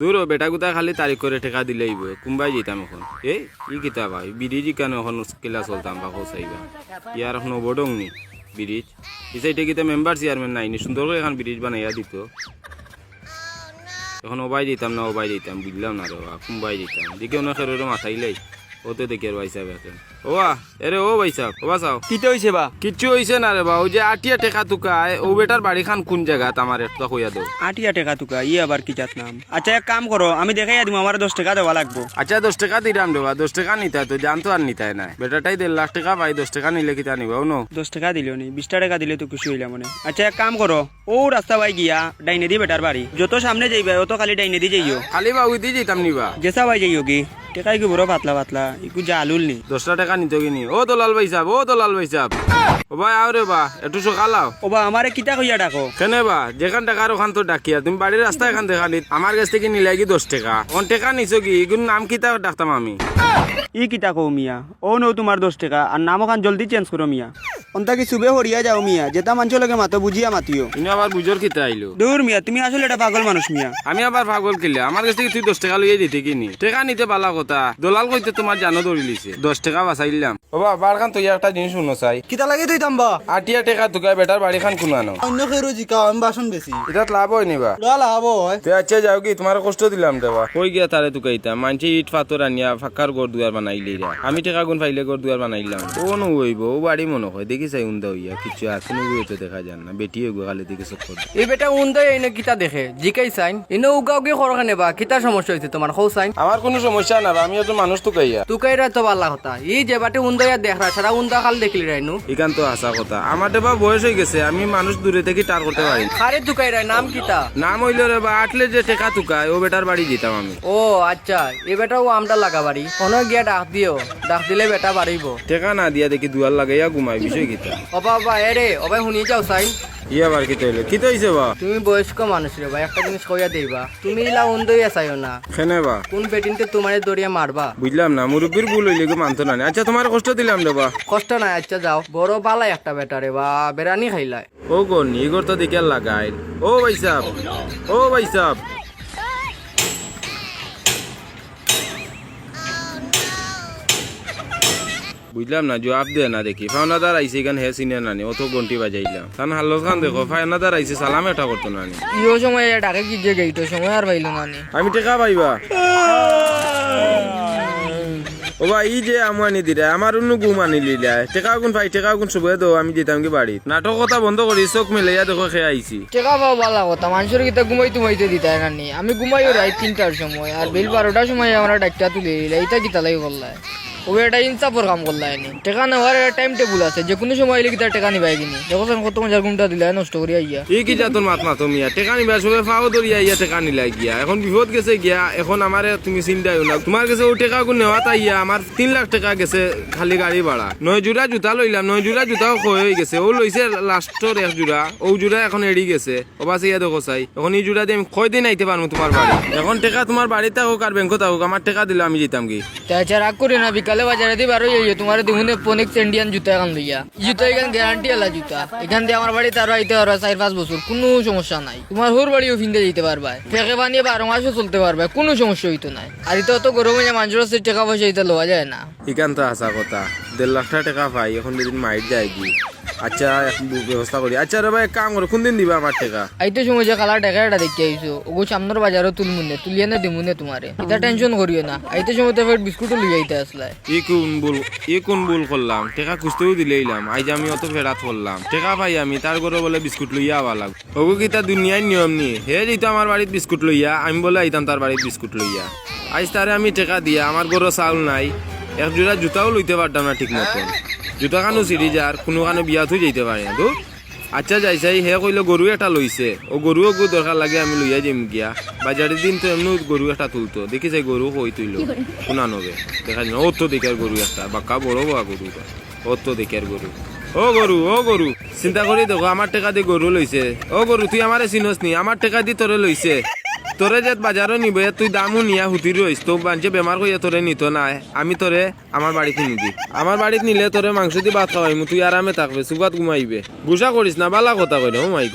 দূর বেটা গুতা খালি তারিখ করে টেকা দিলেই কুম্বাই যেতাম এখন ই কিতা ভাই ব্রিজ কেন এখন কেলা চলতাম বা খোঁচাইবা ইয়ার এখন বডং নি ব্রিজ ইসাইটে কিতা মেম্বার চেয়ারম্যান নাই নি সুন্দর করে এখন ব্রিজ বানাইয়া দিত এখন ওবাই যেতাম না ওবাই যেতাম বুঝলাম না রে কুম্বাই যেতাম দিকে অনেক খেরোর মাথাইলাই ওতে দেখি আর ভাই সাহেব এখন ওয়া এরে ও ভাই সাহেব ওবা চাও কিতে হইছে বা কিচ্ছু হইছে না রে বা ওই যে আটিয়া টেকা তুকায় ও বেটার বাড়ি খান কোন জায়গাত আমার একটা কইয়া দাও 8 টাকা তুকা ই আবার কি জাত নাম আচ্ছা এক কাম করো আমি দেখাইয়া দিমু আমার 10 টাকা দেওয়া লাগবো আচ্ছা 10 টাকা দিলাম দেবা 10 টাকা নিতা তো জানতো আর নিতাই না বেটাটাই 1.5 লাখ টাকা পাই 10 টাকা নিলে কিতা নিবা নো 10 টাকা দিলেও নি 20 টাকা দিলে তো খুশি হইলাম মনে এক কাম করো ও রাস্তা বাই গিয়া ডাইনে দি বেটার বাড়ি যত সামনে যাইবা অত খালি ডাইনে দি যাইও খালি বা ওই দি যেতাম নিবা জেসা বাই যাইও কি টেকাই কি বড় পাতলা পাতলা ইকু জালুল নি 10 টাকা নিতে কিনি ও দলাল ভাই সাহেব ও দলাল ভাই সাহেব ও ভাই আও রে বা একটু সকালাও ও বা আমারে কিতা কইয়া ডাকো কেনে বা যেখান টাকার ওখান তো ডাকিয়া তুমি বাড়ির রাস্তা এখান দেখা নিত আমার কাছ থেকে নিলাই কি 10 টাকা কোন টাকা নিছো কি এগুন নাম কিতা ডাকতাম আমি ই কিতা কও মিয়া ও নো তোমার 10 টাকা আর নাম ওখান জলদি চেঞ্জ করো মিয়া অন্তা কি সুবে হরিয়া যাও মিয়া যেটা মানছো লাগে মাতো বুঝিয়া মাতিও তুমি আবার বুঝর কিতা আইলো দূর মিয়া তুমি আসলে এটা পাগল মানুষ মিয়া আমি আবার পাগল কিলা আমার কাছ থেকে তুই 10 টাকা লইয়া দিতে কিনি টাকা নিতে বালা কথা দলাল কইতে তোমার জানো ধরি লিছে 10 টাকা বাঁচাইলাম ও বা বার খান তুই একটা জিনিস শুনো চাই কিতা লাগে তুই তাম্বা আটিয়া টাকা তুকায় বেটার বাড়ি খান কুনানো অন্য খেরো জিকা আমি বাসন বেশি এটা লাভ হয় নিবা লাভ হয় তে আচ্ছা যাও কি তোমার কষ্ট দিলাম দেবা কই গিয়া তারে তুকাইতা মানছি ইট পাথর আনিয়া ফাঁকার ঘর দুয়ার বানাইলিরা আমি টাকা গুণ পাইলে ঘর দুয়ার বানাইলাম ও নো হইব ও বাড়ি মনে হয় দেখি চাই উন্দা হইয়া কিছু এখনো তো দেখা যান না বেটি হইব খালি দিকে চক্কর এই বেটা উন্দা এনে কিতা দেখে জিকাই সাইন এনে উগা উগি খরখানে বা কিতা সমস্যা হইছে তোমার খৌ সাইন আমার কোনো সমস্যা না আমি একজন মানুষ তুকাইয়া তুকাইরা তো বাল্লা কথা এই যে বাটে উন্দা দেখরা সারা উন্দা খাল দেখলি রাইনু এখান তো আসা কথা আমার দেবা বয়স হয়ে গেছে আমি মানুষ দূরে থেকে টার করতে পারি খারে তুকাইরা নাম কিতা নাম হইল রে বা আটলে যে টেকা তুকায় ও বেটার বাড়ি যেতাম আমি ও আচ্ছা এ বেটাও আমটা লাগা বাড়ি কোন গিয়া ডাক দিও ডাক দিলে বেটা বাড়িব টেকা না দিয়া দেখি দুয়ার লাগাইয়া ঘুমাই বিষয় কিতা অবা বা এরে অবাই শুনি যাও সাইন ইয়া বার কি তৈলে কি তৈছে বা তুমি বয়স্ক মানুষ রে ভাই একটা জিনিস কইয়া দেইবা তুমি ইলা উন্দই আসাইও না খেনে বা কোন বেটিনতে তোমারে দড়িয়া মারবা বুঝলাম না মুরব্বীর ভুল হইলে গো মানতো না আচ্ছা তোমার কষ্ট দিলাম রে বা কষ্ট নাই আচ্ছা যাও বড় বালাই একটা বেটা রে বা বেরানি খাইলাই ও গো নিগর তো দিকে লাগাই ও ভাই সাহেব ও ভাই সাহেব বুঝলাম না জবাব দে না দেখি ফাওনাদার আইসে এখানে হে সিনে নানি অত ঘন্টি বাজাইলাম তান হাল্লো খান দেখো ফাওনাদার আইসে সালাম এটা করতো নানি ইও সময় ডাকে কি যে গেইতো সময় আর পাইলো না আমি টেকা পাইবা ও ভাই ই যে আমানি দিরা আমার অন্য ঘুম আনি লিলা টেকা গুণ পাই টেকা গুণ সুবে দো আমি যেতাম কি বাড়ি নাটক কথা বন্ধ করি চোখ মেলাইয়া দেখো খেয়ে আইছি টেকা পাও বালা কথা মানুষের কিতা ঘুমাইতে দিতে নানি আমি ঘুমাইও রাত 3টার সময় আর বিল 12টার সময় আমরা ডাক্তার তুলে দিলা এটা কিতা লাগি করলাই ও এটা ইনসাফর কাম করলাই নি টেকা নেওয়ার টাইম টেবিল আছে যে কোনো সময় এলে কিতা টেকা নিবাই কিনি দেখো কত মজার ঘুমটা দিলা নষ্ট করি আইয়া ই কি যাতন মাত মাতো মিয়া টেকা নিবা সবে ফাও দরিয়া ইয়া টেকা নিলাই গিয়া এখন বিপদ গেছে গিয়া এখন আমারে তুমি চিন্তাই না তোমার কাছে ও টেকা গুণ নেওয়া তাইয়া আমার 3 লাখ টাকা গেছে খালি গাড়ি ভাড়া 9 জোড়া জুতা লইলাম 9 জোড়া জুতাও ক্ষয় হয়ে গেছে ও লইছে লাস্টর 1 জোড়া ও জোড়া এখন এড়ি গেছে অবাসে ইয়া দেখো চাই এখন এই জোড়া দিয়ে আমি কয়দিন আইতে পারবো তোমার বাড়ি এখন টেকা তোমার বাড়িতে হোক আর ব্যাংকত হোক আমার টেকা দিলে আমি যেতাম কি তাছাড়া রাগ করি না বিকালে বাজারে দিয়ে বারো যাইও তোমার দেখুন পনিক্স ইন্ডিয়ান জুতা এখান লইয়া জুতা এখান গ্যারান্টি আলা জুতা এখান দিয়ে আমার বাড়িতে আরো আইতে পারবা 4-5 বছর কোনো সমস্যা নাই তোমার হোর বাড়িও ফিনতে যেতে পারবা ফেঁকে বানিয়ে 12 মাসও চলতে পারবা কোনো সমস্যা হইতো না আর এটা অত গরমে মানুষের টাকা পয়সা এটা লওয়া যায় না এখান তো আসা কথা 1.5 লাখ টাকা পাই এখন যদি মাইট যায় কি আচ্ছা ব্যবস্থা করি আচ্ছা রে ভাই কাম করো কোন দিন দিবা আমার টাকা আইতে সময় যে কালা টাকাটা দেখে আইছো ওগো সামনের বাজারও তুলমুনে তুলিয়া না দিমুনে তোমারে এটা টেনশন করিও না আইতে সময় তো বিস্কুটও লিয়ে আইতে আসলাই ই কোন ভুল করলাম টাকা খুঁজতেও দিলেইলাম আজ আমি অত ফেরাত করলাম টাকা পাই আমি তার ঘরে বলে বিস্কুট লইয়া আবার লাগ ওগো কি তা দুনিয়ার নিয়ম নি হে যেত আমার বাড়িতে বিস্কুট লইয়া আমি বলে আইতাম তার বাড়িতে বিস্কুট লইয়া আজ তারে আমি টাকা দিয়া আমার ঘরে চাউল নাই 1 জোড়া জুতাও লইতে পারতাম না ঠিক মতন জুতা কানো সিঁড়ি যার কোনো কানো বিয়া থই যাইতে পারে না তো আচ্ছা যাইছাই হে কইলে গরু একটা লইছে ও গরুও দরকার লাগে আমি লইয়া যাইম গিয়া বাজারের দিন তো এমনি গরু একটা তুলতো দেখি যাই গরু কই তুইল কোনা নবে দেখা যায় ও তো দেখার গরু একটা বাক্কা বড় বড় গরু ও তো দেখার গরু ও গরু চিন্তা করি দেখো আমার টাকা দিয়ে গরু লইছে ও গরু তুই আমারে চিনস নি আমার টাকা দিয়ে তোরে লইছে তোরে যে বাজারও নিবে তুই দামও নিয়া হুতি রইস তো বাঞ্চে বেমার কইয়া তোরে নিত না আমি তোরে আমার বাড়িতে নিবি আমার বাড়িতে নিলে তোরে মাংস দিয়ে ভাত খাওয়াইমু তুই আরামে থাকবে সুগাত ঘুমাইবে গুসা করিস না বালা কথা কই ও মাই